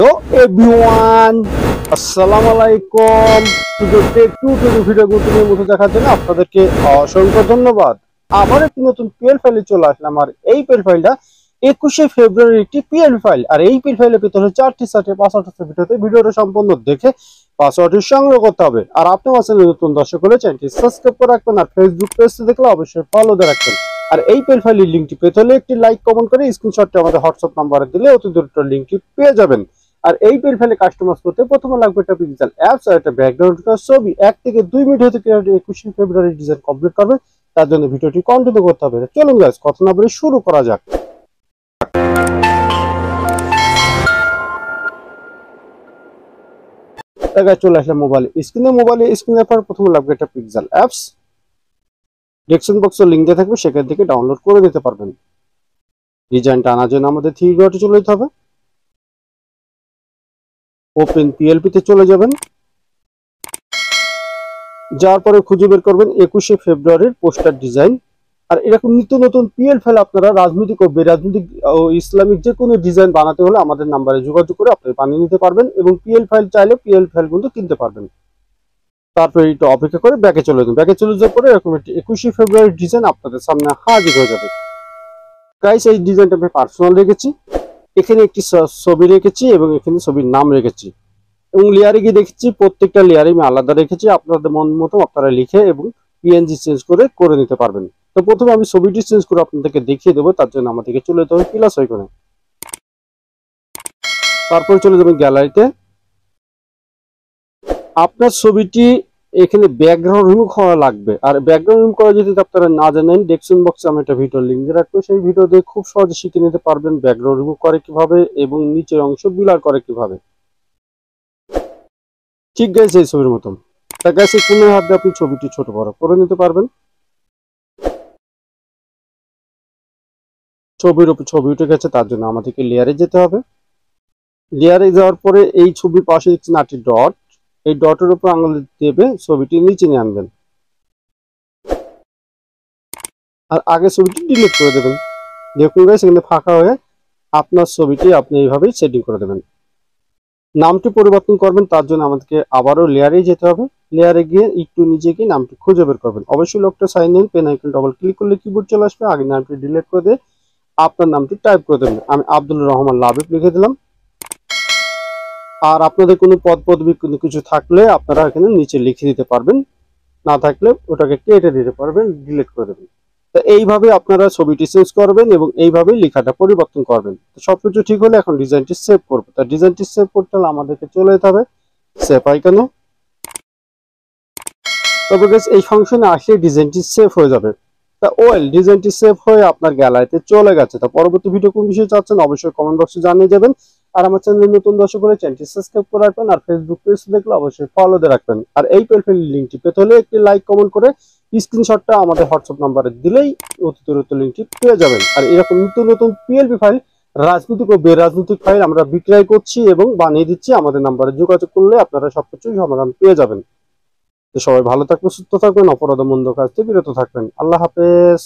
Hello everyone, আসসালামু আলাইকুম। ভিডিওর মতো দেখার জন্য আপনাদেরকে অসংখ্য ধন্যবাদ। আবার একটি নতুন পিএল ফাইলে চলে আসলাম। আর এই পিএল ফাইলটা 21শে ফেব্রুয়ারির একটি পিএল ফাইল। আর এই পিএল ফাইলের ভিতরে 4টি পাসওয়ার্ড আছে। ভিডিওটা সম্পূর্ণ দেখে পাসওয়ার্ডটি সংগ্রহ করতে হবে। আর আপনি আমার চ্যানেলে নতুন দর্শক হলে চ্যানেলটি সাবস্ক্রাইব করে রাখবেন। আর ফেসবুক পেজটি দেখলে অবশ্যই ফলো দিয়ে রাখবেন। আর এই পিএল ফাইলের লিঙ্কটি পেতে হলে একটি লাইক কমেন্ট করে স্ক্রিনশটটি আমাদের হোয়াটসঅ্যাপ নাম্বারে দিলে অতি দ্রুত লিঙ্কটি পেয়ে যাবেন। আর এই পিএল ফাইলে কাস্টমাইজ করতে প্রথমে লাগবে একটা পিক্সেল অ্যাপস আর একটা ব্যাকগ্রাউন্ড ছবি। 1 থেকে 2 মিনিট হতে 21শে ফেব্রুয়ারি ডিজাইন কমপ্লিট করবে। তার জন্য ভিডিওটি কন্টিনিউ করতে হবে। চলুন গাইস, কথা না বলে শুরু করা যাক। চলে আসলে মোবাইল স্ক্রিনের পর প্রথমে লাগবে একটা পিক্সেল অ্যাপস। ডেসক্রিপশন বক্সে লিংক দেওয়া থাকবে, সেখান থেকে ডাউনলোড করে নিতে পারবেন। ডিজাইনটা আনার জন্য আমাদের 3 ডটে চলে যেতে হবে। ওপেন পিএলপি তে চলে যাবেন। যাওয়ার পরে খুঁজে বের করবেন 21শে ফেব্রুয়ারির পোস্টার ডিজাইন। আর এরকম নিত্য নতুন পিএল ফাইল আপনারা রাজনৈতিক ও বেরাজনৈতিক ও ইসলামিক যে কোনো ডিজাইন বানাতে হলে আমাদের নাম্বারে যোগাযোগ করে আপনি বানিয়ে নিতে পারবেন এবং পিএল ফাইল চাইলে পিএল ফাইল কিন্তু কিনতে পারবেন। তারপরে এটা অপেক্ষা করে ব্যাকে চলে যাবেন। ব্যাকে চলে যাওয়ার পরে এরকম একটি 21শে ফেব্রুয়ারির ডিজাইন আপনাদের সামনে হাজির হয়ে যাবে। গাইস, এই ডিজাইনটা আমি পার্সোনাল রেখেছি। এখানে একটি ছবি রেখেছি এবং এখানে ছবির নাম রেখেছি এবং লেয়ারে গিয়ে দেখেছি প্রত্যেকটা লেয়ারে আমি আলাদা রেখেছি। আপনাদের মন মতো আপনারা লিখে এবং পিএনজি চেঞ্জ করে নিতে পারবেন। তো প্রথমে আমি ছবিটি চেঞ্জ করে আপনাদেরকে দেখিয়ে দেবো। তার জন্য আমাদেরকে চলে যেতে হবে প্লাস আইকনে। তারপরে চলে যাবেন গ্যালারিতে। আপনার ছবিটি এখানে ব্যাকগ্রাউন্ড রিমুভ করা লাগবে। আর ব্যাকগ্রাউন্ড রিমুভ করা যদি আপনারা না জানেন, ডেসক্রিপশন বক্সে আমি একটা ভিডিও লিংক দিয়ে রাখবো। সেই ভিডিও দিয়ে খুব সহজে শিখে নিতে পারবেন ব্যাকগ্রাউন্ড রিমুভ করে কিভাবে এবং নিচের অংশ ব্লার করে কিভাবে। ঠিক গেছে এই ছবির মতন। তার কাছে কোনো হাত দিয়ে আপনি ছবিটি ছোট বড় করে নিতে পারবেন। ছবির উপর ছবি উঠে গেছে, তার জন্য আমাদেরকে লেয়ারে যেতে হবে। লেয়ারে যাওয়ার পরে এই ছবির পাশে দেখছেন 8টি ডট, এই ডটের উপর আঙুল দেবে ছবিটি নিচে নিয়ে আনবেন। আর আগে ছবিটি ডিলিট করে দেবেন। দেখুন গাইস, এখানে ফাঁকা হয়ে আপনার ছবিটি আপনি এইভাবেই সেটিং করে দেবেন। নামটি পরিবর্তন করবেন, তার জন্য আমাদেরকে আবারও লেয়ারে যেতে হবে। লেয়ারে গিয়ে একটু নিচে গিয়ে নামটি খুঁজে বের করবেন। অবশ্যই লোকটা sign in, pen icon double click করলে কিবোর্ড চলে আসবে। আগে নামটি ডিলিট করে দিয়ে আপনার নামটি টাইপ করে দেবেন। আমি আব্দুল রহমান লাবিব লিখে দিলাম। আর আপনাদের কোনো পদ পদবি কোনো কিছু থাকলে আপনারা এখানে নিচে লিখে দিতে পারবেন, না থাকলে ওটাকে কেটে দিতে পারবেন, ডিলিট করে দেবেন। তো এইভাবে আপনারা ছবিটি চেঞ্জ করবেন এবং এইভাবেই লেখাটা পরিবর্তন করবেন। তো সবকিছু ঠিক হলে এখন ডিজাইনটি সেভ করবো। তা ডিজাইনটি সেভ করতে হলে আমাদেরকে চলে যেতে হবে সেভ আইকনে। তবে গাইস, এই ফাংশনে আসলে ডিজাইনটি সেভ হয়ে যাবে। তা ডিজাইনটি সেভ হয়ে আপনার গ্যালারিতে চলে গেছে। তা পরবর্তী ভিডিও কোন বিষয়ে চাচ্ছেন অবশ্যই কমেন্ট বক্সে জানিয়ে যাবেন। আর আমার চ্যানেলে নতুন দর্শক হলে চ্যানেলটি সাবস্ক্রাইব করে রাখবেন। আর ফেসবুক পেজ দেখলে অবশ্যই ফলো দিয়ে রাখবেন। আর এই পিএল লিঙ্কটি পেতে হলে একটি লাইক কমেন্ট করে স্ক্রিনশটটা আমাদের হোয়াটসঅ্যাপ নাম্বারে দিলেই অতি দ্রুত লিঙ্কটি পেয়ে যাবেন। আর এরকম নতুন নতুন পিএলপি ফাইল, রাজনৈতিক ও বেরাজনৈতিক ফাইল আমরা বিক্রয় করছি এবং বানিয়ে দিচ্ছি। আমাদের নাম্বারে যোগাযোগ করলে আপনারা সবকিছুই সমাধান পেয়ে যাবেন। তো সবাই ভালো থাকবেন, সুস্থ থাকবেন, অপরাধ মন্দ কাজ থেকে বিরত থাকবেন। আল্লাহ হাফেজ।